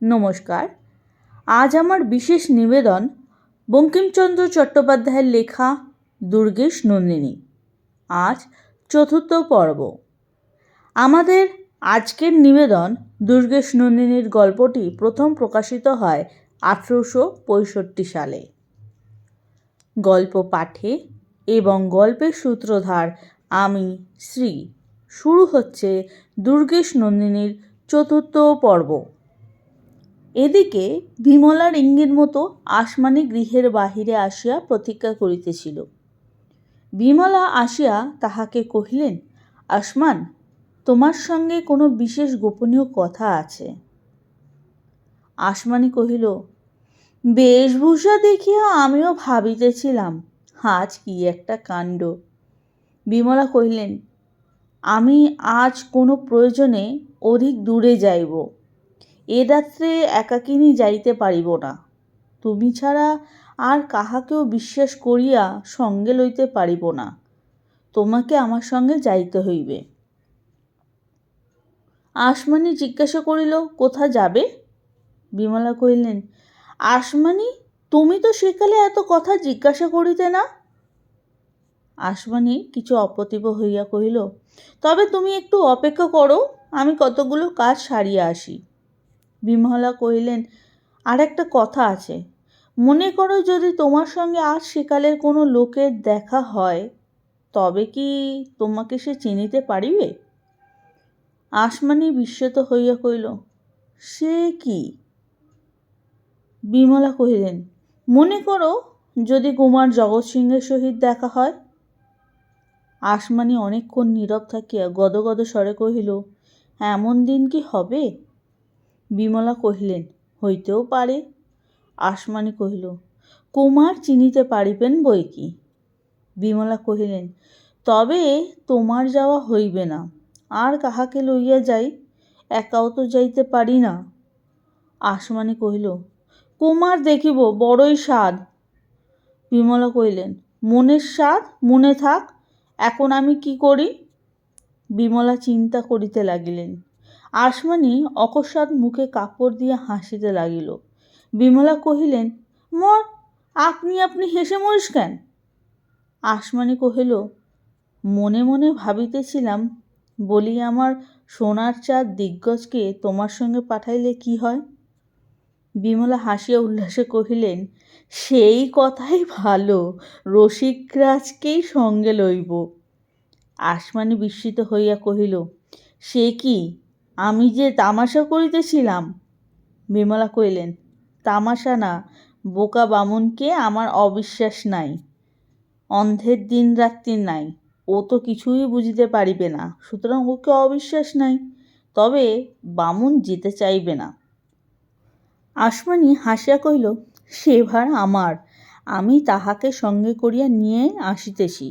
নমস্কার। আজ আমার বিশেষ নিবেদন বঙ্কিমচন্দ্র চট্টোপাধ্যায়ের লেখা দুর্গেশ নন্দিনী। আজ চতুর্থ পর্ব। আমাদের আজকের নিবেদন দুর্গেশ নন্দিনীর গল্পটি প্রথম প্রকাশিত হয় 1865 সালে। গল্প পাঠে এবং গল্পের সূত্রধার আমি শ্রী। শুরু হচ্ছে দুর্গেশ নন্দিনীর চতুর্থ পর্ব। এদিকে বিমলার ইঙ্গিত মতো আসমানি গৃহের বাহিরে আসিয়া প্রতীক্ষা করিতেছিল। বিমলা আসিয়া তাহাকে কহিলেন, আসমান, তোমার সঙ্গে কোনো বিশেষ গোপনীয় কথা আছে। আসমানি কহিল, বেশভূষা দেখিয়া আমিও ভাবিতেছিলাম আজ কি একটা কাণ্ড। বিমলা কহিলেন, আমি আজ কোনো প্রয়োজনে অধিক দূরে যাইব। এ রাত্রে একাকিনী যাইতে পারিব না। তুমি ছাড়া আর কাহাকেও বিশ্বাস করিয়া সঙ্গে লইতে পারিব না। তোমাকে আমার সঙ্গে যাইতে হইবে। আসমানি জিজ্ঞাসা করিল, কোথা যাবে? বিমলা কহিলেন, আসমানি, তুমি তো সেকালে এত কথা জিজ্ঞাসা করিতে না। আসমানি কিছু অপ্রতিভ হইয়া কহিল, তবে তুমি একটু অপেক্ষা করো, আমি কতগুলো কাজ সারিয়া আসি। বিমলা কহিলেন, আর একটা কথা আছে। মনে করো যদি তোমার সঙ্গে আজ সেকালের কোনো লোকের দেখা হয়, তবে কি তোমাকে সে চিনিতে পারিবে? আসমানি বিস্মিত হইয়া কহিল, সে কি? বিমলা কহিলেন, মনে করো যদি কুমার জগৎ সিংহের সহিত দেখা হয়। আসমানি অনেকক্ষণ নীরব থাকিয়া গদগদ স্বরে কহিল, এমন দিন কি হবে? বিমলা কহিলেন, হইতেও পারে। আসমানি কহিল, কুমার চিনিতে পারিবেন বই কি। বিমলা কহিলেন, তবে তোমার যাওয়া হইবে না। আর কাহাকে লইয়া যাই? একাও তো যাইতে পারি না। আসমানি কহিল, কুমার দেখিব বড়ই স্বাদ। বিমলা কহিলেন, মনের স্বাদ মনে থাক, এখন আমি কি করি? বিমলা চিন্তা করিতে লাগিলেন। আসমানি অকস্মাৎ মুখে কাপড় দিয়া হাসিতে লাগিল। বিমলা কহিলেন, মর, আপনি আপনি হেসে মরিস কেন? আসমানি কহিল, মনে মনে ভাবিতেছিলাম, বলি আমার সোনার চাঁদ দিগ্গজকে তোমার সঙ্গে পাঠাইলে কি হয়? বিমলা হাসিয়া উল্লাসে কহিলেন, সেই কথাই ভালো, রসিকরাজকেই সঙ্গে লইব। আসমানি বিস্মিত হইয়া কহিল, সে কি, আমি যে তামাশা করিতেছিলাম। বিমলা কহিলেন, তামাশা না, বোকা বামুনকে আমার অবিশ্বাস নাই। অন্ধের দিন রাত্রি নাই, ও তো কিছুই বুঝিতে পারিবে না, সুতরাং ওকে অবিশ্বাস নাই। তবে বামুন যেতে চাইবে না। আসমানি হাসিয়া কহিল, সে ভার আমার, আমি তাহাকে সঙ্গে করিয়া নিয়ে আসিতেছি।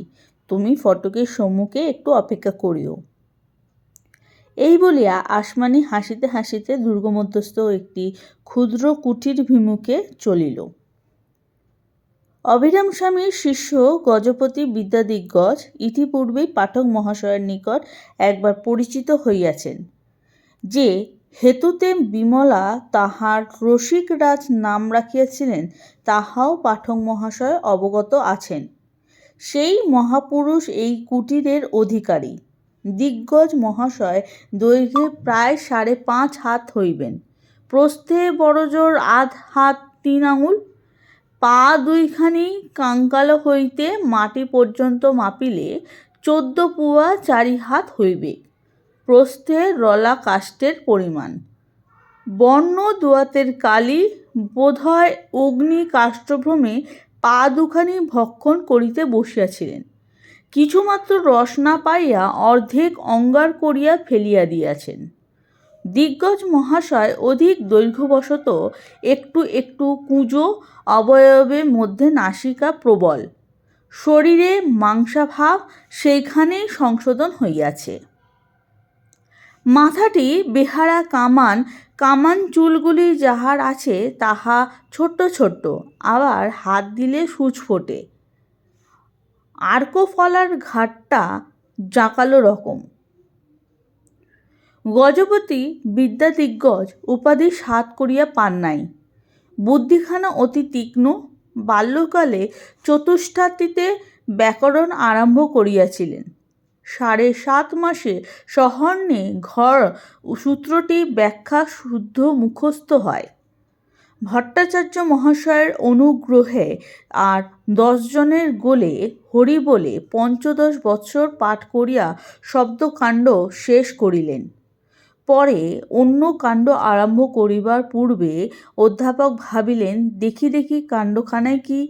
তুমি ফটকের সম্মুখে একটু অপেক্ষা করিও। এই বলিয়া আসমানি হাসিতে হাসিতে দুর্গমধ্যস্থ একটি ক্ষুদ্র কুটির ভিমুখে চলিল। অভিরাম স্বামীর শিষ্য গজপতি বিদ্যাদিগ্গজ ইতিপূর্বেই পাঠক মহাশয়ের নিকট একবার পরিচিত হইয়াছেন। যে হেতুতে বিমলা তাহার রসিকরাজ নাম রাখিয়াছিলেন, তাহাও পাঠক মহাশয় অবগত আছেন। সেই মহাপুরুষ এই কুটিরের অধিকারী। দিগ্গজ মহাশয় দৈর্ঘ্যে প্রায় 5.5 হাত হইবেন, প্রস্থে বড়জোর 1.5 হাত 3 আঙুল, পা দুইখানি কাঙ্কাল হইতে মাটি পর্যন্ত মাপিলে 14 পুয়া 4 হাত হইবে, প্রস্থে রলা কাষ্ঠের পরিমাণ। বর্ণ দোয়াতের কালি, বোধহয় অগ্নি কাষ্ঠভ্রমে পা দুখানি ভক্ষণ করিতে বসিয়াছিলেন। কিছুমাত্র রস না পাইয়া অর্ধেক অঙ্গার করিয়া ফেলিয়া দিয়াছেন। দিগ্গজ মহাশয় অধিক দৈর্ঘ্যবশত একটু একটু কুঁজো অবয়বের মধ্যে নাসিকা প্রবল, শরীরে মাংসাভাব সেইখানেই সংশোধন হইয়াছে। মাথাটি বেহারা কামান, কামান চুলগুলি যাহার আছে তাহা ছোট্ট ছোট্ট, আবার হাত দিলে সূচ ফোটে। আর্কফলার ঘাটটা জাঁকালো রকম। গজপতি বিদ্যাদিগ্গজ উপাধি সাত করিয়া পান নাই। বুদ্ধিখানা অতি তীক্ষ্ণ। বাল্যকালে চতুষ্টাটিতে ব্যাকরণ আরম্ভ করিয়াছিলেন। 7.5 মাসে সহর্ণে ঘর সূত্রটি ব্যাখ্যা শুদ্ধ মুখস্থ হয়। ভট্টাচার্য মহাশয়ের অনুগ্রহে আর 10 জনের গোলে হরি বলে 15 বৎসর পাঠ করিয়া শব্দকাণ্ড শেষ করিলেন। পরে অন্য কাণ্ড আরম্ভ করিবার পূর্বে অধ্যাপক ভাবিলেন, দেখি দেখি কাণ্ডখানায় কি।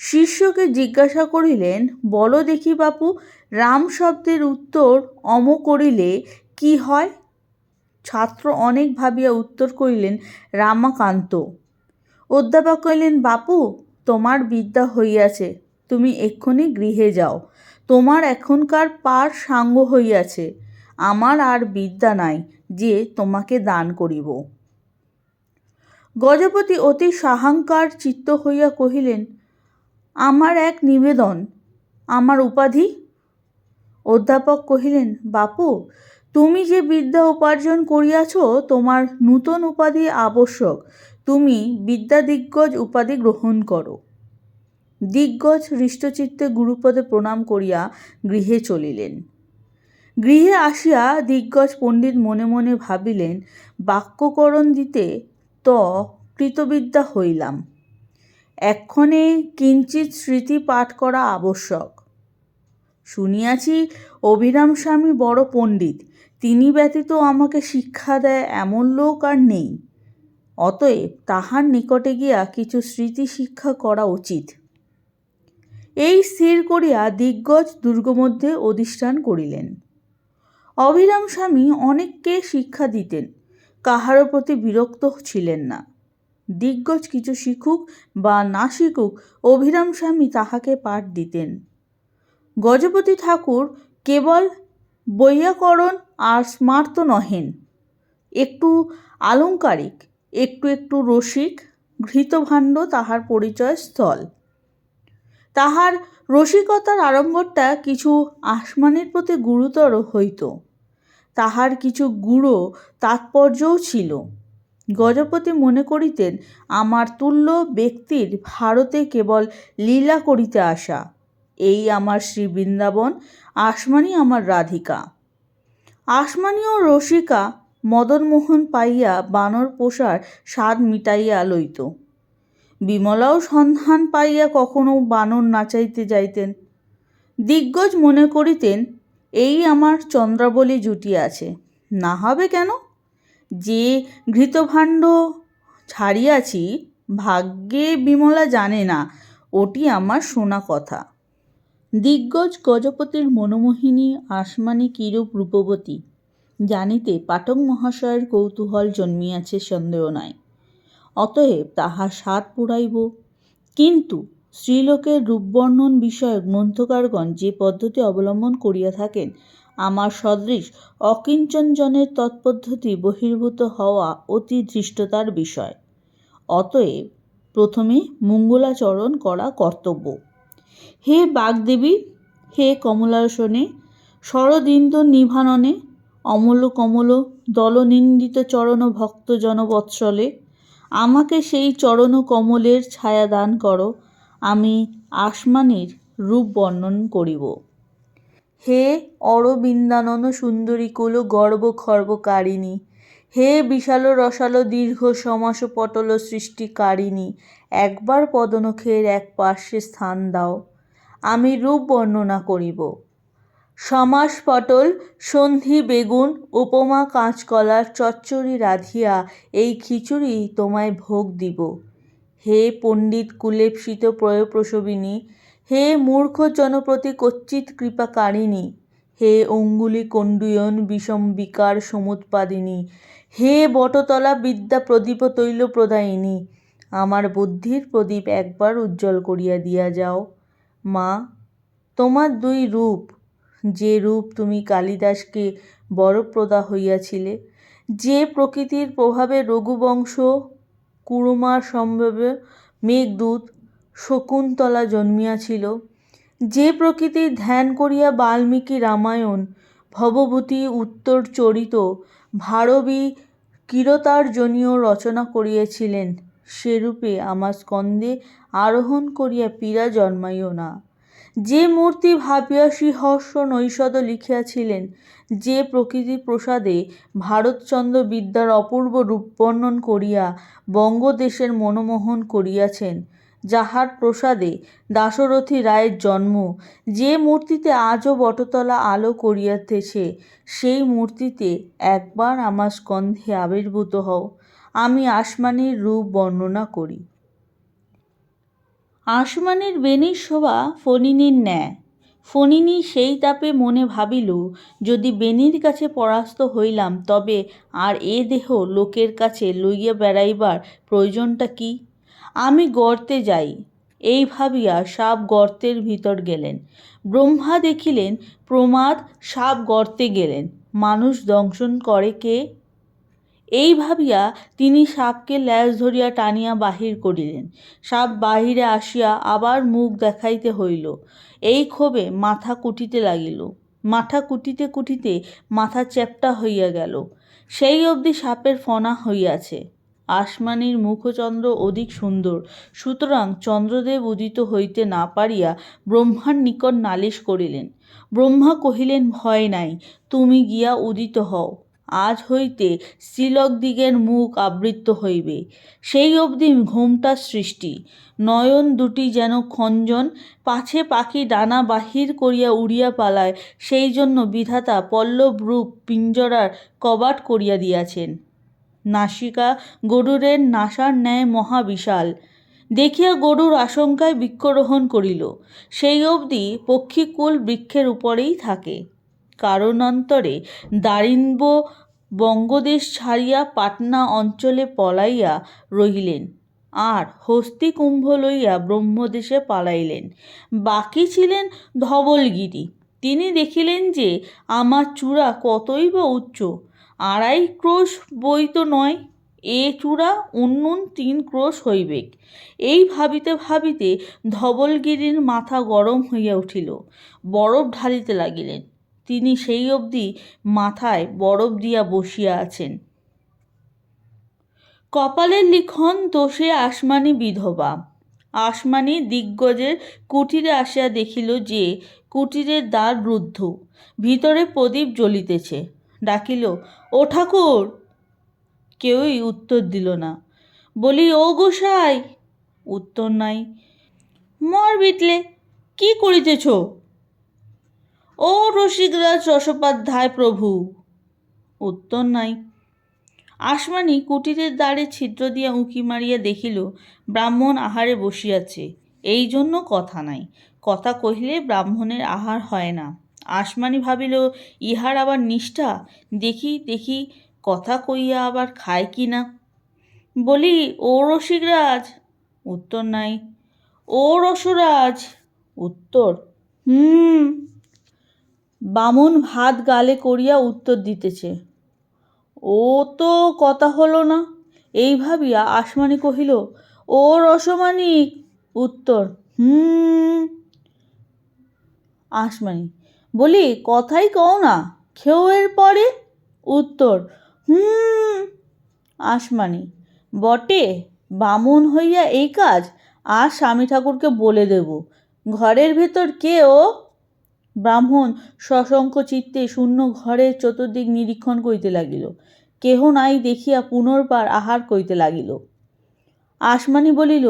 শিষ্যকে জিজ্ঞাসা করিলেন, বলো দেখি বাপু, রাম শব্দের উত্তর অম করিলে কি হয়? ছাত্র অনেক ভাবিয়া উত্তর করিলেন, রামাকান্ত। অধ্যাপক কহিলেন, বাপু, তোমার বিদ্যা হইয়াছে, তুমি এক্ষুনি গৃহে যাও। তোমার এখনকার পার সাঙ্গ হইয়াছে, আমার আর বিদ্যা নাই যে তোমাকে দান করিব। গজপতি অতি সাহাঙ্কার চিত্ত হইয়া কহিলেন, আমার এক নিবেদন, আমার উপাধি। অধ্যাপক কহিলেন, বাপু, তুমি যে বিদ্যা উপার্জন করিয়াছ, তোমার নূতন উপাধি আবশ্যক। তুমি বিদ্যাদিগ্গজ উপাধি গ্রহণ করো। দিগ্গজ হৃষ্টচিত্তে গুরুপদে প্রণাম করিয়া গৃহে চলিলেন। গৃহে আসিয়া দিগ্গজ পণ্ডিত মনে মনে ভাবিলেন, বাক্যকরণ দিতে ত কৃতবিদ্যা হইলাম, এক্ষণে কিঞ্চিৎ স্মৃতি পাঠ করা আবশ্যক। শুনিয়াছি অভিরাম স্বামী বড় পণ্ডিত, তিনি ব্যতীত আমাকে শিক্ষা দেয় এমন লোক আর নেই। অতএব তাহার নিকটে গিয়া কিছু স্মৃতি শিক্ষা করা উচিত। এই স্থির করিয়া দিগ্গজ দুর্গমধ্যে অধিষ্ঠান করিলেন। অভিরাম স্বামী অনেককে শিক্ষা দিতেন, কাহারও প্রতি বিরক্ত ছিলেন না। দিগ্গজ কিছু শিখুক বা না শিখুক, অভিরাম স্বামী তাহাকে পাঠ দিতেন। গজপতি ঠাকুর কেবল বৈয়াকরণ আর স্মার্ত নহেন, একটু আলংকারিক, একটু একটু রসিক। ঘৃতভাণ্ড তাহার পরিচয় স্থল। তাহার রসিকতার আড়ম্বরটা কিছু আসমানের প্রতি গুরুতর হইত। তাহার কিছু গূঢ় তাৎপর্যও ছিল। গজপতি মনে করিতেন, আমার তুল্য ব্যক্তির ভারতে কেবল লীলা করিতে আসা। এই আমার শ্রী বৃন্দাবন, আসমানি আমার রাধিকা। আসমানীয় রসিকা মদনমোহন পাইয়া বানর পোষার স্বাদ মিটাইয়া লইত। বিমলাও সন্ধান পাইয়া কখনো বানর নাচাইতে যাইতেন। দিগ্গজ মনে করিতেন, এই আমার চন্দ্রাবলী জুটিয়াছে, না হবে কেন? যে ঘৃতভাণ্ড ছাড়িয়াছি, ভাগ্যে বিমলা জানে না, ওটি আমার শোনা কথা। দিগ্গজ গজপতির মনোমোহিনী আসমানি কিরূপ রূপবতী জানিতে পাঠক মহাশয়ের কৌতূহল জন্মিয়াছে, সন্দেহ নাই। অতএব তাহার স্বাদ পুরাইব। কিন্তু স্ত্রীলোকের রূপবর্ণন বিষয়ক গ্রন্থকারগণ যে পদ্ধতি অবলম্বন করিয়া থাকেন, আমার সদৃশ অকিঞ্চনজনের তৎপদ্ধতি বহির্ভূত হওয়া অতি ধৃষ্টতার বিষয়। অতএব প্রথমে মঙ্গলাচরণ করা কর্তব্য। হে বাগদেবী, হে কমলাসনে, শরদিন্দু নিভাননে, অমল কমল দলনিন্দিত চরণ ভক্ত জনবৎসলে, আমাকে সেই চরণ কমলের ছায়া দান করো, আমি আসমানির রূপ বর্ণন করিব। হে অরবিন্দানন সুন্দরীকুল গর্ব খর্বকারিণী, হে বিশাল রসাল দীর্ঘ সমাস পটল সৃষ্টিকারিণী, একবার পদনখের এক পার্শ্বে স্থান দাও, আমি রূপ বর্ণনা করিব। সমাস পটল সন্ধি বেগুন উপমা কাঁচকলার চচ্চড়ি রাধিয়া এই খিচুড়ি তোমায় ভোগ দিব। হে পণ্ডিত কুলেপ্সিত প্রয়প্রসবিনী, হে মূর্খ জনপ্রতি কচ্চিৎ কৃপাকারিণী, হে অঙ্গুলি কণ্ডুয়ন বিষম বিকার সমুৎপাদিনী, হে বটতলা বিদ্যা প্রদীপ তৈল প্রদায়িনী, আমার বুদ্ধির প্রদীপ একবার উজ্জ্বল করিয়া দিয়া যাও। মা, তোমার দুই রূপ, যে রূপ তুমি কালিদাসকে বরপ্রদা হইয়াছিলে, যে প্রকৃতির প্রভাবে রঘুবংশ কুরুমার সম্ভবে মেঘদূত শকুন্তলা জন্মিয়াছিল, যে প্রকৃতির ধ্যান করিয়া বাল্মীকি রামায়ণ ভবভূতি উত্তরচরিত ভারবী কিরতার্জনীয় রচনা করিয়াছিলেন, সেরূপে আমার স্কন্ধে আরোহণ করিয়া পীড়া জন্মাইও না। যে মূর্তি ভাবিয়া শ্রীহর্ষ নৈষদ লিখিয়াছিলেন, যে প্রকৃতি প্রসাদে ভারতচন্দ্র বিদ্যার অপূর্ব রূপ বর্ণন করিয়া বঙ্গদেশের মনোমোহন করিয়াছেন, যাহার প্রসাদে দাশরথী রায়ের জন্ম, যে মূর্তিতে আজও বটতলা আলো করিয়াতেছে, সেই মূর্তিতে একবার আমার স্কন্ধে আবির্ভূত হও, আমি আসমানির রূপ বর্ণনা করি। আসমানের বেণীর শোভা ফণিনীর ন্যায়। ফণিনী সেই তাপে মনে ভাবিল, যদি বেণীর কাছে পরাস্ত হইলাম, তবে আর এ দেহ লোকের কাছে লইয়া বেড়াইবার প্রয়োজনটা কি? আমি গর্তে যাই। এই ভাবিয়া সাপ গর্তের ভিতর গেলেন। ব্রহ্মা দেখিলেন প্রমাদ, সাপ গর্তে গেলেন, মানুষ দংশন করে কে? এই ভাবিয়া তিনি সাপকে ল্যাজ ধরিয়া টানিয়া বাহির করিলেন। সাপ বাহিরে আসিয়া আবার মুখ দেখাইতে হইল। এই ক্ষোভে মাথা কুটিতে লাগিল। মাথা কুটিতে কুটিতে মাথা চ্যাপ্টা হইয়া গেল। সেই অবধি সাপের ফণা হইয়াছে। আসমানির মুখচন্দ্র অধিক সুন্দর, সুতরাং চন্দ্রদেব উদিত হইতে না পারিয়া ব্রহ্মার নিকট নালিশ করিলেন। ব্রহ্মা কহিলেন, ভয় নাই, তুমি গিয়া উদিত হও। আজ হইতে স্ত্রীলোকদিগের মুখ আবৃত হইবে। সেই অবধি ঘোমটা সৃষ্টি। নয়ন দুটি যেন খঞ্জন, পাছে পাখি ডানা বাহির করিয়া উড়িয়া পালায়, সেই জন্য বিধাতা পল্লব রূপ পিঞ্জরার কবাট করিয়া দিয়াছেন। নাসিকা গরুরের নাসার ন্যায় মহাবিশাল। দেখিয়া গরুর আশঙ্কায় বৃক্ষরোহণ করিল। সেই অবধি পক্ষীকুল বৃক্ষের উপরেই থাকে। কারণান্তরে দারিম্ব বঙ্গদেশ ছাড়িয়া পাটনা অঞ্চলে পলাইয়া রহিলেন, আর হস্তিকুম্ভ লইয়া ব্রহ্মদেশে পালাইলেন। বাকি ছিলেন ধবলগিরি। তিনি দেখিলেন যে আমার চূড়া কতই বা উচ্চ, 2.5 ক্রোশ বই তো নয়, এ চূড়া অন্যূন 3 ক্রোশ হইবেক। এই ভাবিতে ভাবিতে ধবলগিরির মাথা গরম হইয়া উঠিল। বরফ ঢালিতে লাগিলেন। তিনি সেই অবধি মাথায় বরফ দিয়া বসিয়া আছেন। কপালের লিখন দোষে আসমানি বিধবা। আসমানি দিগ্গজের কুটিরে আসিয়া দেখিল যে কুটিরের দ্বার রুদ্ধ, ভিতরে প্রদীপ জ্বলিতেছে। ডাকিল, ও ঠাকুর! কেউই উত্তর দিল না। বলি, ও গোসাই! উত্তর নাই। মর বিটলে, কি করিতেছ? ও রসিকরাজ রসোপাধ্যায় প্রভু! উত্তর নাই। আসমানি কুটিরের দ্বারে ছিদ্র দিয়া উঁকি মারিয়া দেখিল ব্রাহ্মণ আহারে বসিয়াছে। এই জন্য কথা নাই। কথা কহিলে ব্রাহ্মণের আহার হয় না। আসমানি ভাবিল, ইহার আবার নিষ্ঠা, দেখি দেখি কথা কইয়া আবার খায় কি না। বলি, ও রসিকরাজ! উত্তর নাই। ও রসরাজ! উত্তর বামুন ভাত গালে করিয়া উত্তর দিতেছে। ও তো কথা হলো না। এই ভাবিয়া আসমানি কহিল, ও রসমানিক! উত্তর আসমানি, বলি, কথাই কও না, খেও এর পরে। উত্তর আসমানি, বটে, বামুন হইয়া এই কাজ, আর স্বামী ঠাকুরকে বলে দেব। ঘরের ভেতর কে ও? ব্রাহ্মণ সশঙ্ক চিত্তে শূন্য ঘরের চতুর্দিক নিরীক্ষণ করিতে লাগিল। কেহ নাই দেখিয়া পুনর্বার আহার করিতে লাগিল। আসমানি বলিল,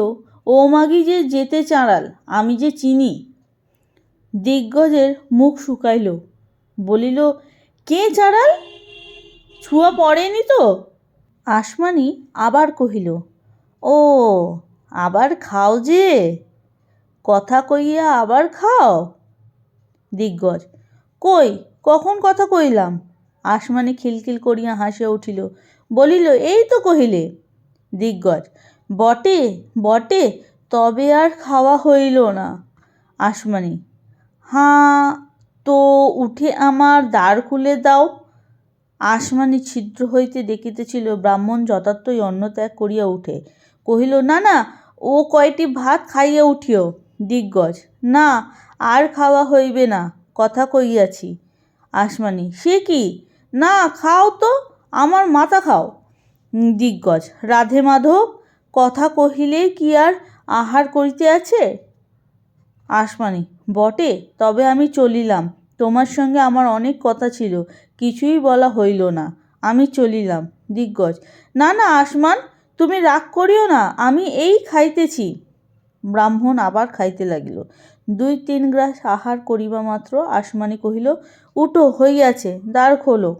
ও মাগি যে যেতে চাঁড়াল, আমি যে চিনি। দিগ্গজের মুখ শুকাইল। বলিল, কে চাঁড়াল? ছুয়া পড়েনি তো? আসমানি আবার কহিল, ও, আবার খাও যে? কথা কইয়া আবার খাও? দিগ্গজ, কই, কখন কথা কইলাম? আসমানি খিলখিল করিয়া হাসিয়া উঠিল। বলিল, এই তো কহিলে। দিগ্গজ, বটে বটে, তবে আর খাওয়া হইল না। আসমানি, হাঁ, তো উঠে আমার দ্বার খুলে দাও। আসমানি ছিদ্র হইতে দেখিতেছিল ব্রাহ্মণ যথার্থই অন্নত্যাগ করিয়া উঠে। কহিল, না না, ও কয়টি ভাত খাইয়া উঠিও। দিগ্গজ, না, আর খাওয়া হইবে না, কথা কইয়াছি। আসমানি, সে কি, না খাও তো, আমার মাথা খাও। দিগ্গজ, রাধে মাধব, কথা কহিলেই কি আর আহার করিতে আছে? আসমানি, বটে, তবে আমি চলিলাম। তোমার সঙ্গে আমার অনেক কথা ছিল, কিছুই বলা হইল না, আমি চলিলাম। দিগ্গজ, না না আসমান, তুমি রাগ করিও না, আমি এই খাইতেছি। ব্রাহ্মণ আবার খাইতে লাগিল। 2-3 গ্রাস আহার করিবা মাত্র আসমানি কহিল, উঠো, হইয়াছে, দ্বার খোলো।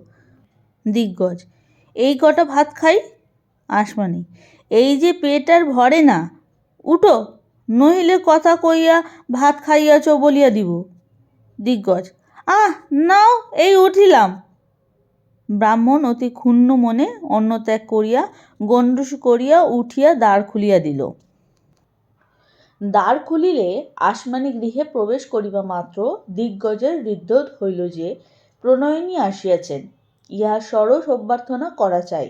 দিগ্গজ, এই কটা ভাত খাই। আসমানি, এই যে পেট আর ভরে না, উঠো, নহিলে কথা কইয়া ভাত খাইয়াছ বলিয়া দিব। দিগ্গজ, নাও, এই উঠিলাম। ব্রাহ্মণ অতি ক্ষুণ্ণ মনে অন্নত্যাগ করিয়া গণ্ডূষ করিয়া উঠিয়া দ্বার খুলিয়া দিল। দ্বার খুলিলে আসমানি গৃহে প্রবেশ করিবা মাত্র দিগ্গজের হৃদ্বোধ হইল যে প্রণয়িনী আসিয়াছেন, ইহা সরস অভ্যর্থনা করা চাই।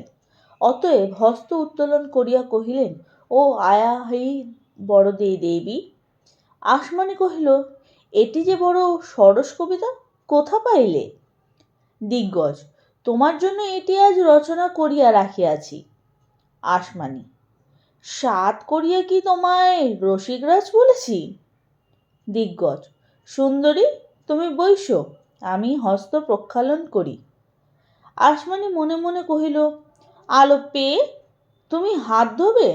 অতএব হস্ত উত্তোলন করিয়া কহিলেন, ও আয়া হি বরদে দেবী। আসমানি কহিল, এটি যে বড় সরস কবিতা, কোথা পাইলে? দিগ্গজ, তোমার জন্য এটি আজ রচনা করিয়া রাখিয়াছি। আসমানি, সাত করিয়া কি তোমায় রসিকরাজ বলেছি? দিগ্গজ, সুন্দরী, তুমি বইস, আমি হস্ত প্রক্ষালন করি। আসমানি মনে মনে কহিল, আলো পেয়ে তুমি হাত ধোবে,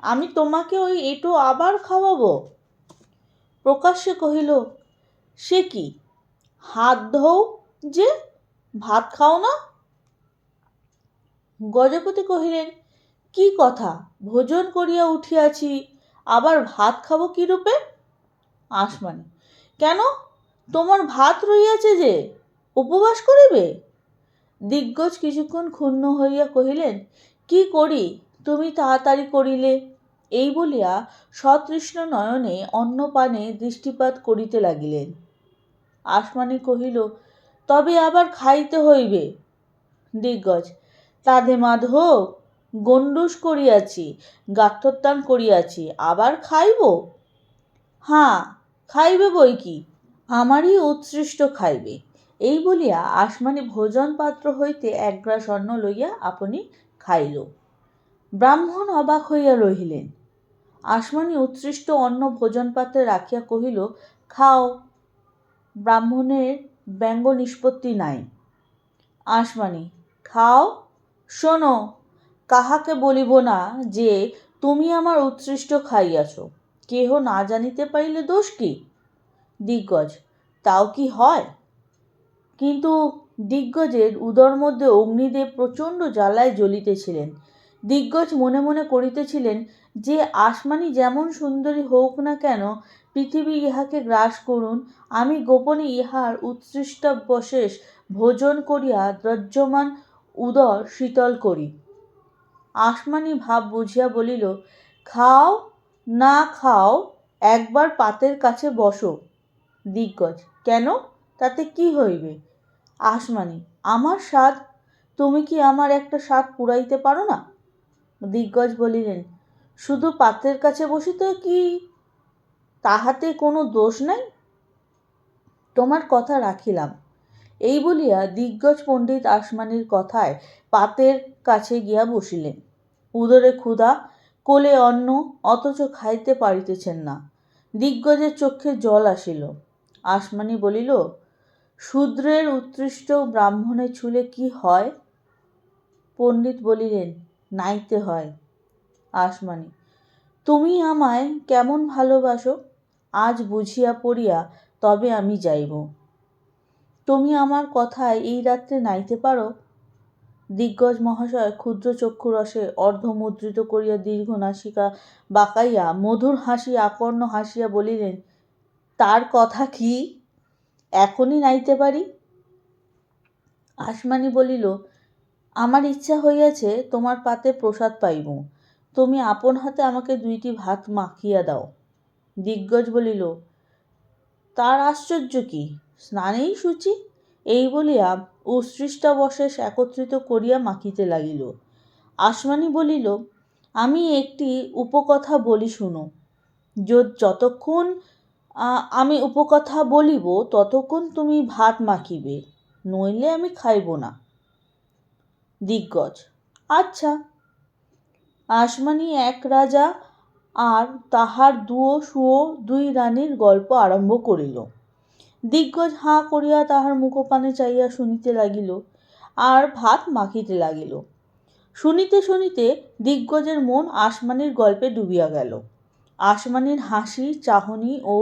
আমি তোমাকে ওই এঁটো আবার খাওয়াবো। প্রকাশ্যে কহিল, সে কি, হাত ধোও যে, ভাত খাও না? গজপতি কহিলেন, কি কথা, ভোজন করিয়া উঠিয়াছি, আবার ভাত খাবো কি রূপে? আসমানি, কেন, তোমার ভাত রইয়াছে যে, উপবাস করিবে? দিগ্গজ কিছুক্ষণ ক্ষুণ্ণ হইয়া কহিলেন, কি করি, তুমি তাড়াতাড়ি করিলে। এই বলিয়া সতৃষ্ণ নয়নে অন্নপানে দৃষ্টিপাত করিতে লাগিলেন। আসমানি কহিল, তবে আবার খাইতে হইবে। দিগ্গজ, রাধে মাধব, গণ্ডূষ করিয়াছি, গাত্রোত্থান করিয়াছি, আবার খাইব? হ্যাঁ, খাইবে বই কি, আমারই উৎসৃষ্ট খাইবে। এই বলিয়া আসমানি ভোজন পাত্র হইতে 1 গ্রাস অন্ন লইয়া আপনি খাইল। ব্রাহ্মণ অবাক হইয়া রহিলেন। আসমানি উৎসৃষ্ট অন্ন ভোজন পাত্রে রাখিয়া কহিল, খাও। ব্রাহ্মণের ব্যঙ্গ নিষ্পত্তি নাই। আসমানি, খাও, শোনো, কাহাকে বলিব না যে তুমি আমার উৎসৃষ্ট খাইয়াছ, কেহ না জানিতে পারিলে দোষ কি? দিগ্গজ, তাও কি হয়? কিন্তু দিগ্গজের উদর মধ্যে অগ্নিদেব প্রচণ্ড জ্বালায় জ্বলিতেছিলেন। দিগ্গজ মনে মনে করিতেছিলেন যে আসমানি যেমন সুন্দরী হোক না কেন, পৃথিবী ইহাকে গ্রাস করুন, আমি গোপনে ইহার উৎসৃষ্টাবশেষ ভোজন করিয়া দ্রজ্যমান উদর শীতল করি। আসমানি ভাব বুঝিয়া বলিল, খাও না খাও, একবার পাতের কাছে বসো। দিগ্গজ, কেন, তাতে কি হইবে? আসমানি, আমার স্বাদ, তুমি কি আমার একটা স্বাদ পুরাইতে পারো না? দিগ্গজ বলিলেন, শুধু পাত্রের কাছে বসিতে কি তাহাতে কোনো দোষ নাই? তোমার কথা রাখিলাম। এই বলিয়া দিগ্গজ পণ্ডিত আসমানির কথায় পাতের কাছে গিয়া বসিলেন। উদরে ক্ষুধা, কোলে অন্ন, অথচ খাইতে পারিতেছেন না। দিগ্গজের চক্ষে জল আসিল। আসমানি বলিল, শূদ্রের উৎকৃষ্ট ব্রাহ্মণের ছুলে কি হয়? পণ্ডিত বলিলেন, নাইতে হয়। আসমানি, তুমি আমায় কেমন ভালোবাসো, আজ বুঝিয়া পড়িয়া তবে আমি যাইব। তুমি আমার কথায় এই রাত্রে নাইতে পারো? দিগ্গজ মহাশয় ক্ষুদ্র চক্ষুরসে অর্ধমুদ্রিত করিয়া দীর্ঘ নাসিকা বাঁকাইয়া মধুর হাসি আকর্ণ হাসিয়া বলিলেন, তার কথা কি, এখনই নাইতে পারি। আসমানি বলিল, আমার ইচ্ছা হইয়াছে তোমার পাতে প্রসাদ পাইব, তুমি আপন হাতে আমাকে 2টি ভাত মাখিয়া দাও। দিগ্গজ বলিল, তার আশ্চর্য কি, স্নানেই সূচি। এই বলিয়া উৎসৃষ্টাবশেষ একত্রিত করিয়া মাখিতে লাগিল। আসমানি বলিল, আমি একটি উপকথা বলি শুনো। যতক্ষণ আমি উপকথা বলিব ততক্ষণ তুমি ভাত মাখিবে। নইলে আমি খাইব না। দিগ্গজ, আচ্ছা। আসমানি এক রাজা আর তাহার দুও সুও দুই রানীর গল্প আরম্ভ করিল। দিগ্গজ হাঁ করিয়া তাহার মুখপানে চাইয়া শুনিতে লাগিল, আর ভাত মাখিতে লাগিল। শুনিতে শুনিতে দিগ্গজের মন আসমানির গল্পে ডুবিয়া গেল। আসমানির হাসি, চাহনি ও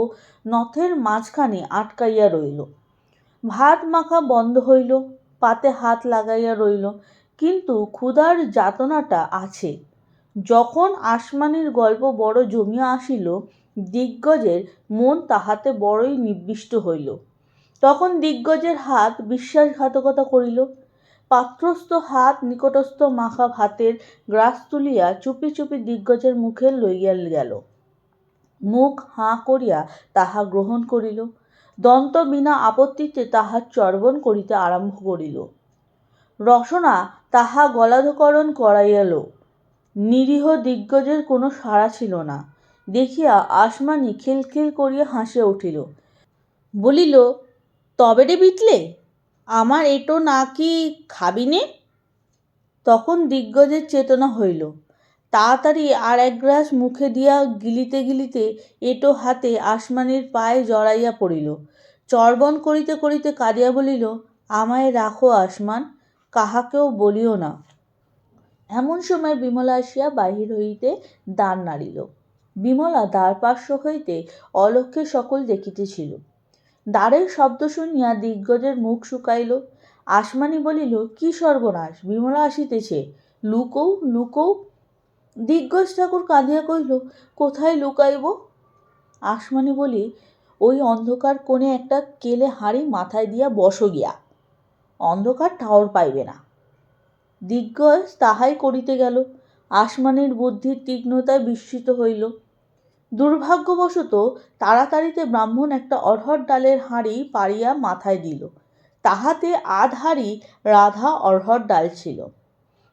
নথের মাঝখানে আটকাইয়া রইল। ভাত মাখা বন্ধ হইল, পাতে হাত লাগাইয়া রইল, কিন্তু ক্ষুধার যাতনাটা আছে। যখন আসমানির গল্প বড় জমিয়া আসিল, দিগ্গজের মন তাহাতে বড়ই নিবিষ্ট হইল। তখন দিগ্গজের হাত বিশ্বাসঘাতকতা করিল। পাত্রস্থ হাত নিকটস্থ মাখা ভাতের গ্রাস তুলিয়া চুপি চুপি দিগ্গজের মুখে লইয়া গেল। মুখ হাঁ করিয়া তাহা গ্রহণ করিল। দন্ত বিনা আপত্তিতে তাহার চর্বণ করিতে আরম্ভ করিল। রসনা তাহা গলাধকরণ করাইয়াল। নিরীহ দিগ্গজের কোনো সাড়া ছিল না। দেখিয়া আসমানি খিলখিল করিয়া হাসিয়া উঠিল। বলিল, তবে রে বিটলে, আমার এটো নাকি খাবি নে? তখন দিগ্গজের চেতনা হইল। তাড়াতাড়ি আর এক গ্রাস মুখে দিয়া গিলিতে গিলিতে এটো হাতে আসমানির পায়ে জড়াইয়া পড়িল। চর্বণ করিতে করিতে কাঁদিয়া বলিল, আমায় রাখো আসমান, কাহাকেও বলিও না। এমন সময় বিমলা আসিয়া বাহির হইতে দ্বার নাড়িল। বিমলা দ্বার পার্শ্ব হইতে অলক্ষ্যে সকল দেখিতেছিল। দ্বারের শব্দ শুনিয়া দিগ্গজের মুখ শুকাইল। আসমানি বলিল, কি সর্বনাশ, বিমলা আসিতেছে, লুকোও লুকোও। দিগ্গজ ঠাকুর কাঁদিয়া কহিল, কোথায় লুকাইব? আসমানি বলি, ওই অন্ধকার কোণে একটা কেলে হাঁড়ি মাথায় দিয়া বসো গিয়া, অন্ধকার ঠাওর পাইবে না। দিগ্গজ তাহাই করিতে গেল। আসমানির বুদ্ধির তীক্ষ্ণতায় বিস্মিত হইল। দুর্ভাগ্যবশত তাড়াতাড়িতে ব্রাহ্মণ একটা অড়হর ডালের হাঁড়ি পাড়িয়া মাথায় দিল। তাহাতে আধ হাঁড়ি রাধা অড়হর ডাল ছিল।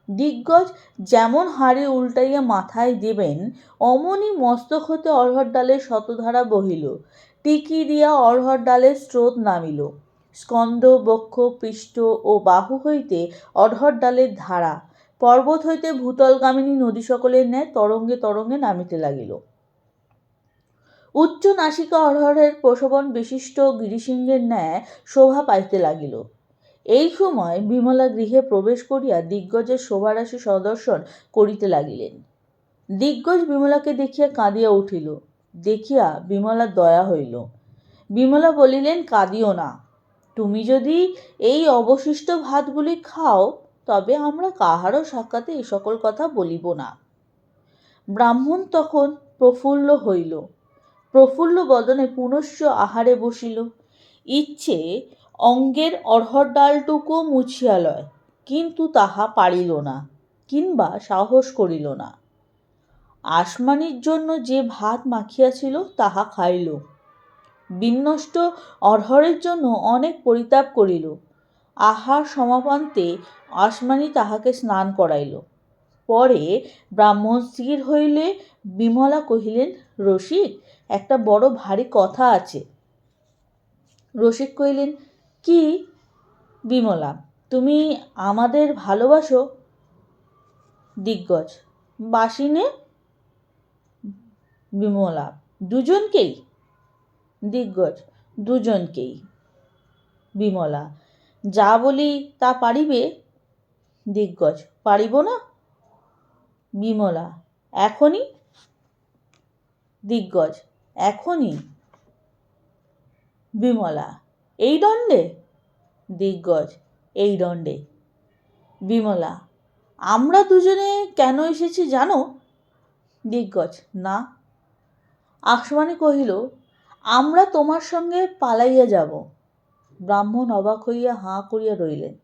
দিগ্গজ যেমন হাঁড়ি উল্টাইয়া মাথায় দেবেন, অমনি মস্তক হতে অড়হর ডালের শতধারা বহিল। টিকি দিয়া অড়হর ডালের স্রোত নামিল। স্কন্ধ, বক্ষ, পৃষ্ঠ ও বাহু হইতে অড়হর ডালের ধারা, পর্বত হইতে ভূতলগামিনী নদী সকলের ন্যায় তরঙ্গে তরঙ্গে নামিতে লাগিল। উচ্চ নাসিকা অড়হরের প্রশোভন বিশিষ্ট গিরিশৃঙ্গের ন্যায় শোভা পাইতে লাগিল। এই সময় বিমলা গৃহে প্রবেশ করিয়া দিগ্গজের শোভারাশি সদর্শন করিতে লাগিলেন। দিগ্গজ বিমলাকে দেখিয়া কাঁদিয়া উঠিল। দেখিয়া বিমলার দয়া হইল। বিমলা বলিলেন, কাঁদিও না, তুমি যদি এই অবশিষ্ট ভাতগুলি খাও, তবে আমরা কাহারও সাক্ষাতে এই সকল কথা বলিব না। ব্রাহ্মণ তখন প্রফুল্ল হইল। প্রফুল্ল বদনে পুনশ্চ আহারে বসিল। ইচ্ছে অঙ্গের অড়হর ডালটুকু মুছিয়া লয়, কিন্তু তাহা পারিল না, কিংবা সাহস করিল না। আসমানির জন্য যে ভাত মাখিয়াছিল তাহা খাইল। বিনষ্ট অড়হরের জন্য অনেক পরিতাপ করিল। আহার সমাপন্তে আসমানি তাহাকে স্নান করাইল। পরে ব্রাহ্মণ স্থির হইলে বিমলা কহিলেন, রসিক, একটা বড় ভারী কথা আছে। রসিক কহিলেন, কি? বিমলা, তুমি আমাদের ভালোবাসো? দিগ্গজ, বাসিনে। বিমলা, দুজনকেই? দিগ্গজ, দুজনকেই। বিমলা, যা বলি তা পারিবে? দিগ্গজ, পারিব না। বিমলা, এখনই? দিগ্গজ, এখনই। বিমলা, এই দণ্ডে? দিগ্গজ, এই দণ্ডে। বিমলা, আমরা দুজনে কেন এসেছি জানো? দিগ্গজ, না। আসমানি কহিল, আমরা তোমার সঙ্গে পালাইয়া যাব। ব্রাহ্মণ অবাক হইয়া হাঁ করিয়া রইলেন।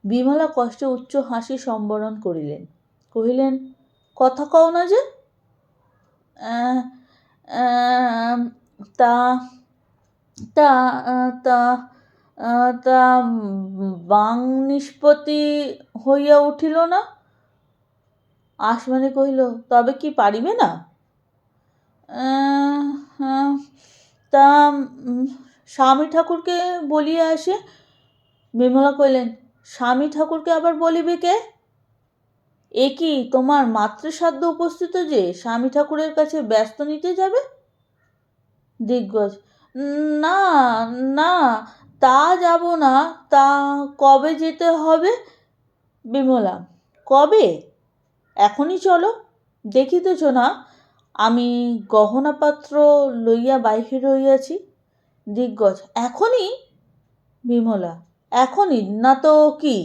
বিমলা কষ্টে উচ্চ হাসি সম্বরণ করিলেন। কহিলেন, কথা কও না যে? তা তা তা তা বাং নিষ্পত্তি হইয়া উঠিল না। আসমানি কহিল, তবে কি পারিবে না? তা স্বামী ঠাকুরকে বলিয়া আসে, বিমলা কইলেন, স্বামী ঠাকুরকে আবার বলিবে কে? এ কি তোমার মাতৃসাধ্য উপস্থিত যে স্বামী ঠাকুরের কাছে ব্যস্ত নিতে যাবে? দিগ্গজ, না না, তা যাব না, তা কবে যেতে হবে? বিমলা, কবে? এখনই চলো, দেখিতেছ না আমি গহনাপাত্র লইয়া বাহির হইয়াছি। দিগ্গজ, এখনই? বিমলা, এখনই না তো কি?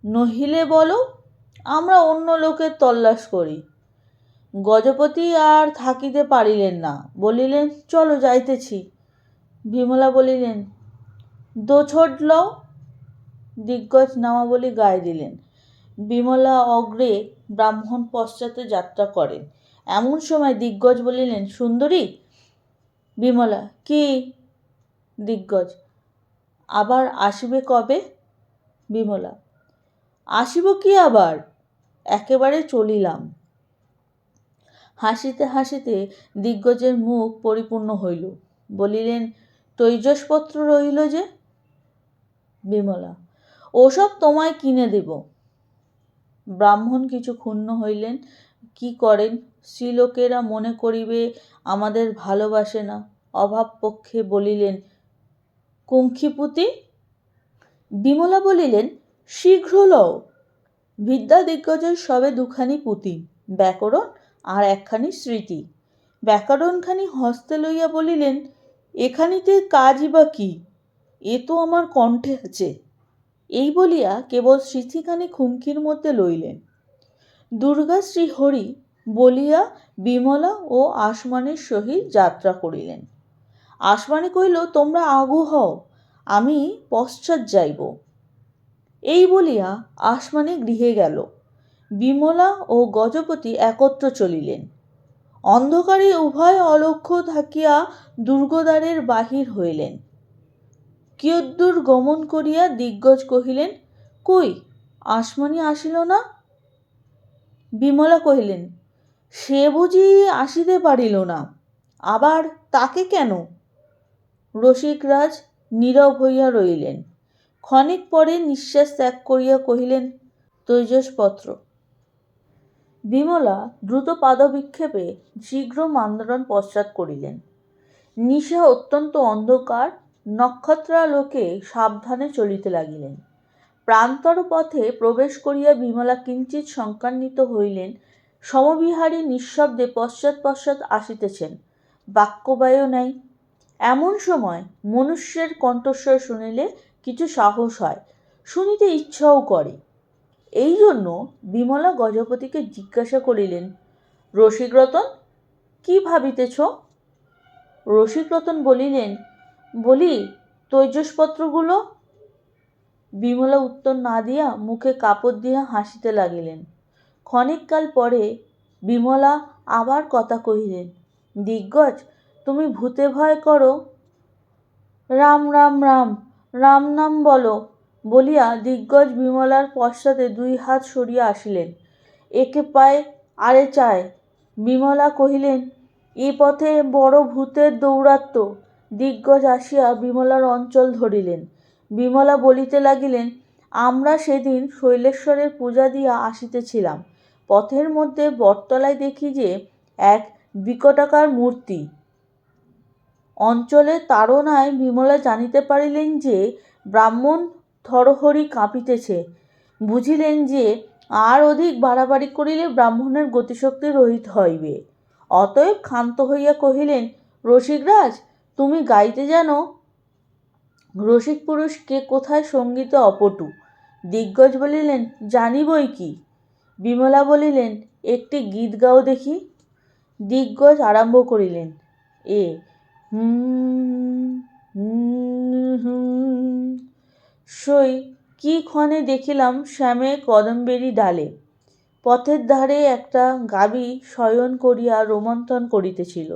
নহিলে বলো, আমরা অন্য লোকের তল্লাশ করি। গজপতি আর থাকিতে পারিলেন না, বলিলেন, চলো যাইতেছি। বিমলা বলিলেন, দোছট লও। দিগ্গজ নামাবলী গায়ে দিলেন। বিমলা অগ্রে, ব্রাহ্মণ পশ্চাতে যাত্রা করেন। এমন সময় দিগ্গজ বলিলেন, সুন্দরী। বিমলা, কি? দিগ্গজ, আবার আসিবে কবে? বিমলা, আসিব কি আবার, একেবারে চলিলাম। হাসিতে হাসিতে দিগ্গজের মুখ পরিপূর্ণ হইল। বলিলেন, তৈজসপত্র রহিল যে? বিমলা, ওসব তোমায় কিনে দেব। ব্রাহ্মণ কিছু ক্ষুণ্ণ হইলেন। কি করেন, স্ত্রীলোকেরা মনে করিবে আমাদের ভালোবাসে না। অভাব পক্ষে বলিলেন, কুঙ্খিপুতি। বিমলা বলিলেন, শীঘ্র লও। বিদ্যা দিগ্গজের সবে দুখানি পুঁতি, ব্যাকরণ আর একখানি স্মৃতি। ব্যাকরণখানি হস্তে লইয়া বলিলেন, এখানিতে কাজই বা কি, এ তো আমার কণ্ঠে আছে। এই বলিয়া কেবল স্মৃতিখানি খুঙ্কির মধ্যে লইলেন। দুর্গা শ্রীহরি বলিয়া বিমলা ও আসমানের সহিত যাত্রা করিলেন। আসমানে কহিল, তোমরা আগু হও, আমি পশ্চাৎ যাইব। এই বলিয়া আসমানে গৃহে গেল। বিমলা ও গজপতি একত্র চলিলেন। অন্ধকারে উভয় অলক্ষ্য থাকিয়া দুর্গদ্বারের বাহির হইলেন। কিয়দ্দূর গমন করিয়া দিগ্গজ কহিলেন, কই, আসমানি আসিল না? বিমলা কহিলেন, সে বুঝি আসিতে পারিল না, আবার তাকে কেন? রসিকরাজ নীরব হইয়া রহিলেন। ক্ষণিক পরে নিঃশ্বাস ত্যাগ করিয়া কহিলেন, তৈজসপত্র। বিমলা দ্রুত পাদবিক্ষেপে শীঘ্র মান্দারণ পশ্চাৎ করিলেন। নিশা অত্যন্ত অন্ধকার, নক্ষত্রালোকে সাবধানে চলিতে লাগিলেন। প্রান্তর পথে প্রবেশ করিয়া বিমলা কিঞ্চিৎ শঙ্কান্বিত হইলেন। সমবিহারী নিঃশব্দে পশ্চাৎ পশ্চাৎ আসিতেছেন, বাক্যবায়ু নাই। এমন সময় মনুষ্যের কণ্ঠস্বর শুনিলে কিছু সাহস হয়, শুনিতে ইচ্ছাও করে। এই জন্য বিমলা গজপতিকে জিজ্ঞাসা করিলেন, রসিকরতন, কি ভাবিতেছ? রসিকরতন বলিলেন, বলি, তৈজসপত্রগুলো। বিমলা উত্তর না দিয়া মুখে কাপড় দিয়া হাসিতে লাগিলেন। ক্ষণিককাল পরে বিমলা আবার কথা কহিলেন, দিগ্গজ, তুমি ভূতে ভয় করো, রাম রাম রাম, রাম নাম বলো। বলিয়া দিগ্গজ বিমলার পশ্চাতে দুই হাত সরিয়া আসিলেন। একে পায় আরে চায়। বিমলা কহিলেন, এ পথে বড় ভূতের দৌরাত্ম্য। দিগ্গজ আসিয়া বিমলার অঞ্চল ধরিলেন। বিমলা বলিতে লাগিলেন, আমরা সেদিন শৈলেশ্বরের পূজা দিয়া আসিতেছিলাম। পথের মধ্যে বটতলায় দেখি যে এক বিকটাকার মূর্তি। অঞ্চলের তাড়নায় বিমলা জানিতে পারিলেন যে ব্রাহ্মণ থরহরি কাঁপিতেছে। বুঝিলেন যে আর অধিক বাড়াবাড়ি করিলে ব্রাহ্মণের গতিশক্তি রহিত হইবে। অতএব ক্ষান্ত হইয়া কহিলেন, রসিকরাজ, তুমি গাইতে জানো? রসিক পুরুষ কে কোথায় সঙ্গীতে অপটু। দিগ্গজ বলিলেন, জানি বই কি। বিমলা বলিলেন, একটি গীত গাও দেখি। দিগ্গজ আরম্ভ করিলেন, এ সই কি ক্ষণে দেখিলাম শ্যামে কদম্বেরি ডালে। পথের ধারে একটা গাভী শয়ন করিয়া রোমন্থন করিতেছিল।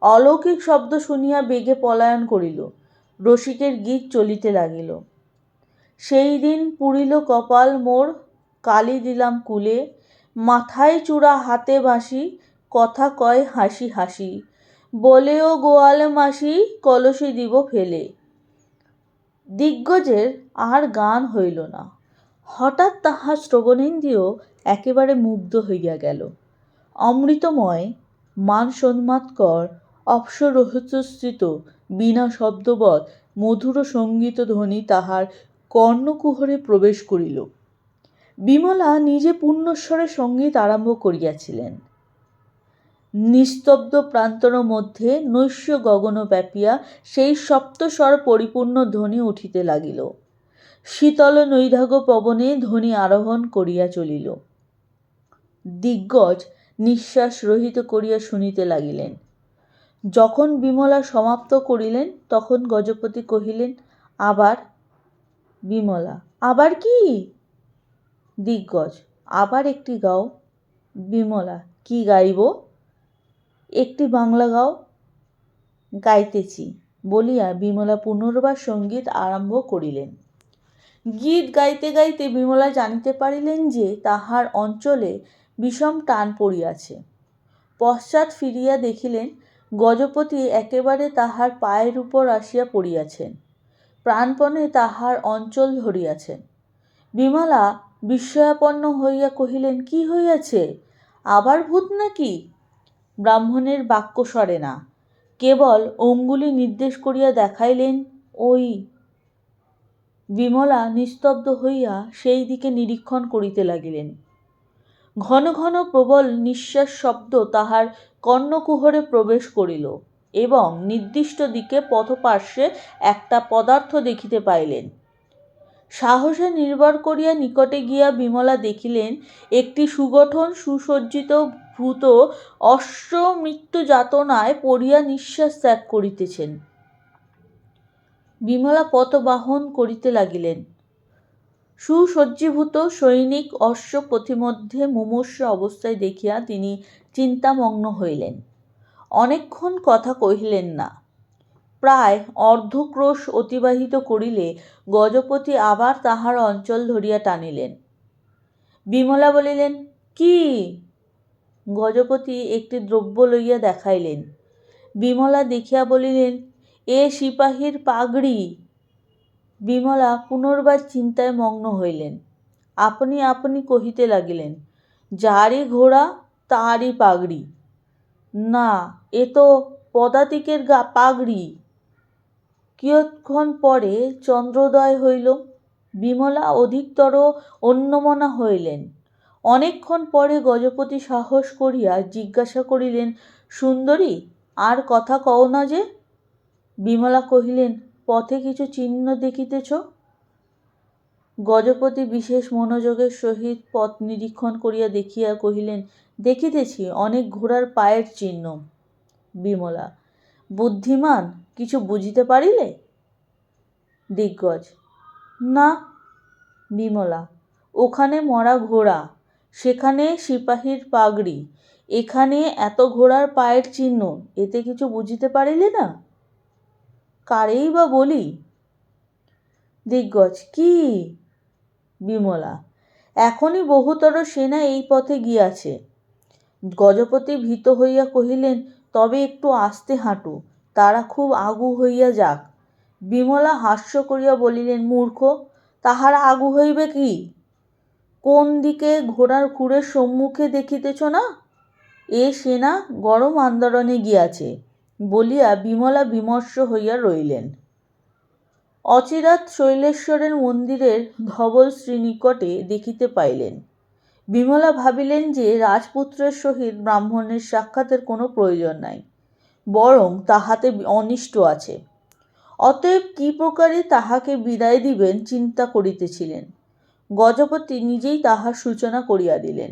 অলৌকিক শব্দ শুনিয়া বেগে পলায়ন করিল। রসিকের গীত চলিতে লাগিল। সেই দিন পুরিল কপাল মোর, কালি দিলাম কুলে, মাথায় চূড়া হাতে বাঁশি, কথা কয় হাসি হাসি, বলেও গোয়াল মাসি, কলসি দিব ফেলে। দিগ্গজের আর গান হইল না। হঠাৎ তাহার শ্রবণেন্দ্রিয় একেবারে মুগ্ধ হইয়া গেল। অমৃতময় মানসোন্মাদকর অপ্সরহস্যস্থিত বিনা শব্দবৎ মধুর সঙ্গীত ধ্বনি তাহার কর্ণকুহরে প্রবেশ করিল। বিমলা নিজে পূর্ণস্বরে সঙ্গীত আরম্ভ করিয়াছিলেন। নিস্তব্ধ প্রান্তর মধ্যে নৈশ গগন ব্যাপিয়া সেই সপ্তস্বর পরিপূর্ণ ধ্বনি উঠিতে লাগিল। শীতল নৈরাগ্য পবনে ধ্বনি আরোহণ করিয়া চলিল। দিগ্গজ নিঃশ্বাস রহিত করিয়া শুনিতে লাগিলেন। যখন বিমলা সমাপ্ত করিলেন তখন গজপতি কহিলেন, আবার? বিমলা, আবার কি? দিগ্গজ, আবার একটি গাও। বিমলা, কি গাইব? একটি বাংলা গাও। গাইতেছি বলিয়া বিমলা পুনর্বার সঙ্গীত আরম্ভ করিলেন। গীত গাইতে গাইতে বিমলা জানিতে পারিলেন যে তাহার অঞ্চলে বিষম টান পড়িয়াছে। পশ্চাৎ ফিরিয়া দেখিলেন গজপতি একেবারে তাহার পায়ের উপর আসিয়া পড়িয়াছেন, প্রাণপণে তাহার অঞ্চল ধরিয়াছেন। বিমলা বিস্ময়াপন্ন হইয়া কহিলেন, কি হইয়াছে? আবার ভূত নাকি? ব্রাহ্মণের বাক্য সরে না, কেবল অঙ্গুলি নির্দেশ করিয়া দেখাইলেন, ওই। বিমলা নিস্তব্ধ হইয়া সেই দিকে নিরীক্ষণ করিতে লাগিলেন। ঘন ঘন প্রবল নিঃশ্বাস শব্দ তাহার কর্ণকুহরে প্রবেশ করিল এবং নির্দিষ্ট দিকে পথপার্শ্বে একটা পদার্থ দেখিতে পাইলেন। সাহসে নির্ভর করিয়া নিকটে গিয়া বিমলা দেখিলেন একটি সুগঠন সুসজ্জিত ভূত অশ্ব মৃত্যু যাতনায় পড়িয়া নিঃশ্বাস ত্যাগ করিতেছেন। বিমলা পথবাহন করিতে লাগিলেন। সুসজ্জীভূত সৈনিক অশ্ব পথিমধ্যে মুমূর্ষ অবস্থায় দেখিয়া তিনি চিন্তামগ্ন হইলেন। অনেকক্ষণ কথা কহিলেন না। প্রায় অর্ধক্রোশ অতিবাহিত করিলে গজপতি আবার তাহার অঞ্চল ধরিয়া টানিলেন। বিমলা বলিলেন, কি? গজপতি একটি দ্রব্য লইয়া দেখাইলেন। বিমলা দেখিয়া বলিলেন, এ সিপাহীর পাগড়ি। বিমলা পুনর্বার চিন্তায় মগ্ন হইলেন। আপনি আপনি কহিতে লাগিলেন, যারই ঘোড়া তারই পাগড়ি। না, এ তো পদাতিকের পাগড়ি। কিয়ৎক্ষণ পরে চন্দ্রোদয় হইল। বিমলা অধিকতর অন্যমনা হইলেন। অনেকক্ষণ পরে গজপতি সাহস করিয়া জিজ্ঞাসা করিলেন, সুন্দরী, আর কথা কও না যে? বিমলা কহিলেন, পথে কিছু চিহ্ন দেখিতেছ? গজপতি বিশেষ মনোযোগের সহিত পথ নিরীক্ষণ করিয়া দেখিয়া কহিলেন, দেখিতেছি অনেক ঘোড়ার পায়ের চিহ্ন। বিমলা, বুদ্ধিমান, কিছু বুঝিতে পারিলে? দিগ্গজ, না। বিমলা, ওখানে মরা ঘোড়া, সেখানে সিপাহীর পাগড়ি, এখানে এত ঘোড়ার পায়ের চিহ্ন, এতে কিছু বুঝিতে পারিলে না? কারেই বা বলি? দিগ্গজ, কি? বিমলা, এখনই বহুতর সেনা এই পথে গিয়াছে। গজপতি ভীত হইয়া কহিলেন, তবে একটু আস্তে হাঁটু, তারা খুব আগু হইয়া যাক। বিমলা হাস্য করিয়া বলিলেন, মূর্খ, তাহারা আগু হইবে কি? কোন দিকে ঘোড়ার খুঁড়ের সম্মুখে দেখিতেছ না? এ সেনা গরম আন্দোলনে গিয়াছে। বলিয়া বিমলা বিমর্ষ হইয়া রইলেন। অচিরাৎ শৈলেশ্বরের মন্দিরের ধবল শ্রীনিকটে দেখিতে পাইলেন। বিমলা ভাবিলেন যে রাজপুত্রের সহিত ব্রাহ্মণের সাক্ষাতের কোনো প্রয়োজন নাই, বরং তাহাতে অনিষ্ট আছে। অতএব কি প্রকারে তাহাকে বিদায় দিবেন চিন্তা করিতেছিলেন। গজপতি নিজেই তাহার সূচনা করিয়া দিলেন।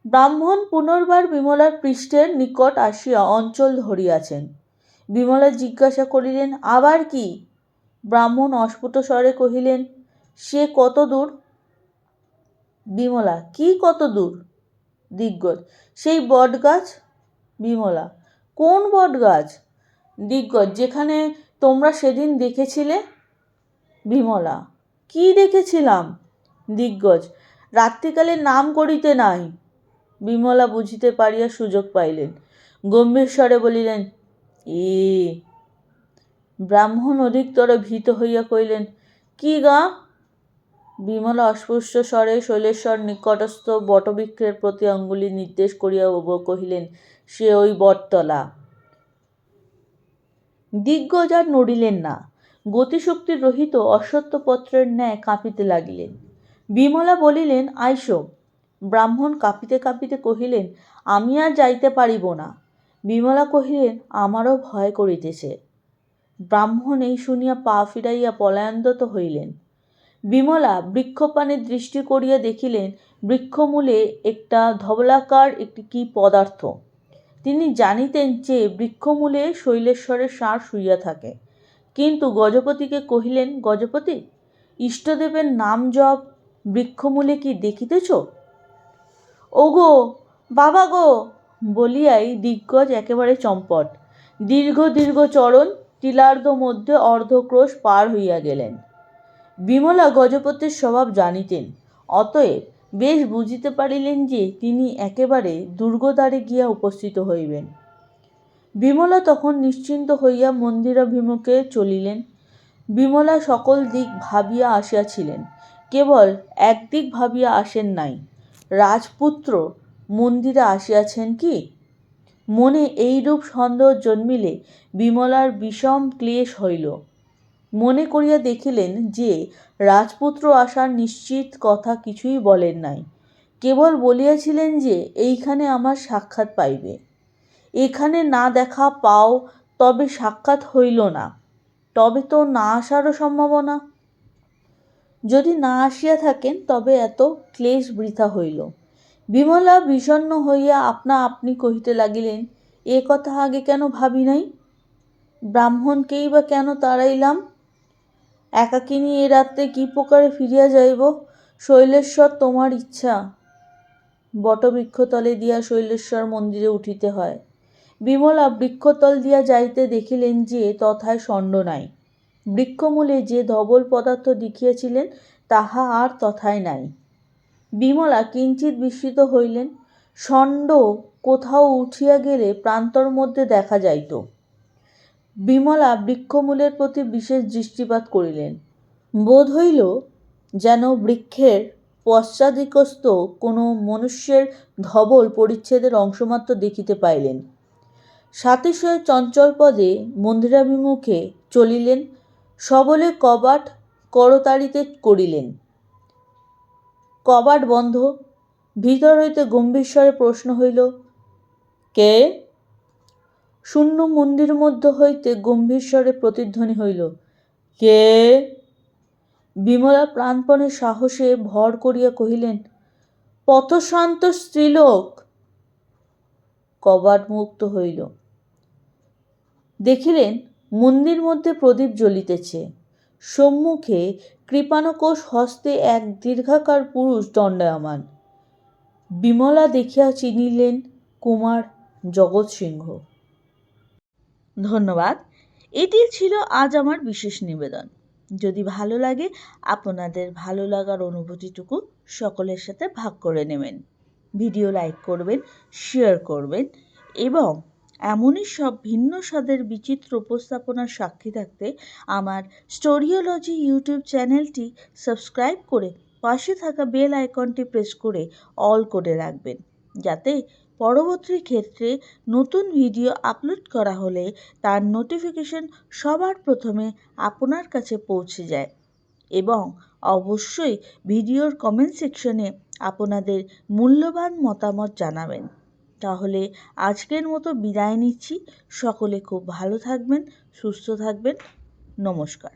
ব্রাহ্মণ পুনর্বার বিমলার পৃষ্ঠের নিকট আসিয়া অঞ্চল ধরিয়াছেন। বিমলা জিজ্ঞাসা করিলেন, আবার কি? ব্রাহ্মণ অস্ফুট স্বরে কহিলেন, সে কত দূর? বিমলা, কি কত দূর? দিগ্গজ, সেই বটগাছ। বিমলা, কোন বটগাছ? দিগ্গজ, যেখানে তোমরা সেদিন দেখেছিলে। বিমলা, কি দেখেছিলাম? দিগ্গজ, রাত্রিকালে নাম করিতে নাই। বিমলা বুঝিতে পারিয়া সুযোগ পাইলেন। গম্ভীর স্বরে বলিলেন, এ। ব্রাহ্মণ অধিকতর ভীত হইয়া কহিলেন, কি গা? বিমলা অস্পষ্ট স্বরে শৈলেশ্বর নিকটস্থ বটবৃক্ষের প্রতি অঙ্গুলি নির্দেশ করিয়া কহিলেন, সে ওই বটতলা। দিগ্গজ আর নড়িলেন না, গতিশক্তির রহিত অশ্বত্থপত্রের ন্যায় কাঁপিতে লাগিলেন। বিমলা বলিলেন, আইসো। ব্রাহ্মণ কাঁপিতে কাঁপিতে কহিলেন, আমি আর যাইতে পারিব না। বিমলা কহিলেন, আমারও ভয় করিতেছে। ব্রাহ্মণ এই শুনিয়া পা ফিরাইয়া পলায়নরত হইলেন। বিমলা বৃক্ষপানে দৃষ্টি করিয়া দেখিলেন, বৃক্ষমূলে একটা ধবলাকার একটি কি পদার্থ। তিনি জানিতেন যে বৃক্ষমূলে শৈলেশ্বরের ষাঁড় শুইয়া থাকে, কিন্তু গজপতিকে কহিলেন, গজপতি, ইষ্টদেবের নাম জপ বৃক্ষমূলে কি দেখিতেছ? ওগো বাবা গো বলিয়াই দিগ্গজ একেবারে চম্পট। দীর্ঘ দীর্ঘ চরণ টিলার্ধ মধ্যে অর্ধক্রোশ পার হইয়া গেলেন। বিমলা গজপতির স্বভাব জানিতেন, অতএব বেশ বুঝিতে পারিলেন যে তিনি একেবারে দুর্গদ্বারে গিয়া উপস্থিত হইবেন। বিমলা তখন নিশ্চিন্ত হইয়া মন্দিরাভিমুখে চলিলেন। বিমলা সকল দিক ভাবিয়া আসিয়াছিলেন, কেবল একদিক ভাবিয়া আসেন নাই, রাজপুত্র মন্দিরে আসিয়াছেন কি? মনে এইরূপ সন্দেহ জন্মিলে বিমলার বিষম ক্লেশ হইল। মনে করিয়া দেখিলেন যে রাজপুত্র আসার নিশ্চিত কথা কিছুই বলেন নাই, কেবল বলিয়াছিলেন যে এইখানে আমার সাক্ষাৎ পাইবে। এখানে না দেখা পাও তবে সাক্ষাৎ হইল না, তবে তো না আসারও সম্ভাবনা। যদি না আসিয়া থাকেন তবে এত ক্লেশ বৃথা হইল। বিমলা বিষণ্ণ হইয়া আপনা আপনি কহিতে লাগিলেন, এ কথা আগে কেন ভাবি নাই? ব্রাহ্মণকেই বা কেন তাড়াইলাম? একাকিনী এ রাত্রে কি প্রকারে ফিরিয়া যাইব? শৈলেশ্বর তোমার ইচ্ছা। বটবৃক্ষতলে দিয়া শৈলেশ্বর মন্দিরে উঠিতে হয়। বিমলা বৃক্ষতল দিয়া যাইতে দেখিলেন যে তথায় ষণ্ড নাই। বৃক্ষমূলে যে ধবল পদার্থ দেখিয়াছিলেন তাহা আর তথায় নাই। বিমলা কিঞ্চিৎ বিস্মিত হইলেন। ষণ্ড কোথাও উঠিয়া গেলে প্রান্তর মধ্যে দেখা যাইত। বিমলা বৃক্ষমূলের প্রতি বিশেষ দৃষ্টিপাত করিলেন। বোধ হইল যেন বৃক্ষের পশ্চাদিকস্থ কোনো মনুষ্যের ধবল পরিচ্ছেদের অংশমাত্র দেখিতে পাইলেন। সাতিশয় চঞ্চল পদে মন্দিরাভিমুখে চলিলেন। সবলে কবাট করতাড়িতে করিলেন। কবাট বন্ধ। ভিতর হইতে গম্ভীরস্বরে প্রশ্ন হইল, কে? শূন্য মন্দির মধ্য হইতে গম্ভীরস্বরে প্রতিধ্বনি হইল, কে? বিমলা প্রাণপণে সাহসে ভর করিয়া কহিলেন, পথশ্রান্ত স্ত্রীলোক। কবাট মুক্ত হইল। দেখিলেন মন্দির মধ্যে প্রদীপ জ্বলিতেছে। সম্মুখে কৃপাণকোষ হস্তে এক দীর্ঘাকার পুরুষ দণ্ডায়মান। বিমলা দেখিয়া চিনিলেন কুমার জগৎ সিংহ। ধন্যবাদ। এটি ছিল আজ আমার বিশেষ নিবেদন। যদি ভালো লাগে আপনাদের ভালো লাগার অনুভূতিটুকু সকলের সাথে ভাগ করে নেবেন। ভিডিও লাইক করবেন, শেয়ার করবেন এবং এমনই সব ভিন্ন স্বাদের বিচিত্র উপস্থাপনার সাক্ষী থাকতে আমার স্টোরিওলজি ইউটিউব চ্যানেলটি সাবস্ক্রাইব করে পাশে থাকা বেল আইকনটি প্রেস করে অল করে রাখবেন, যাতে পরবর্তী ক্ষেত্রে নতুন ভিডিও আপলোড করা হলে তার নোটিফিকেশন সবার প্রথমে আপনার কাছে পৌঁছে যায়। এবং অবশ্যই ভিডিওর কমেন্ট সেকশনে আপনাদের মূল্যবান মতামত জানাবেন। তাহলে আজকের মতো বিদায় নিচ্ছি। সকলে খুব ভালো থাকবেন, সুস্থ থাকবেন। নমস্কার।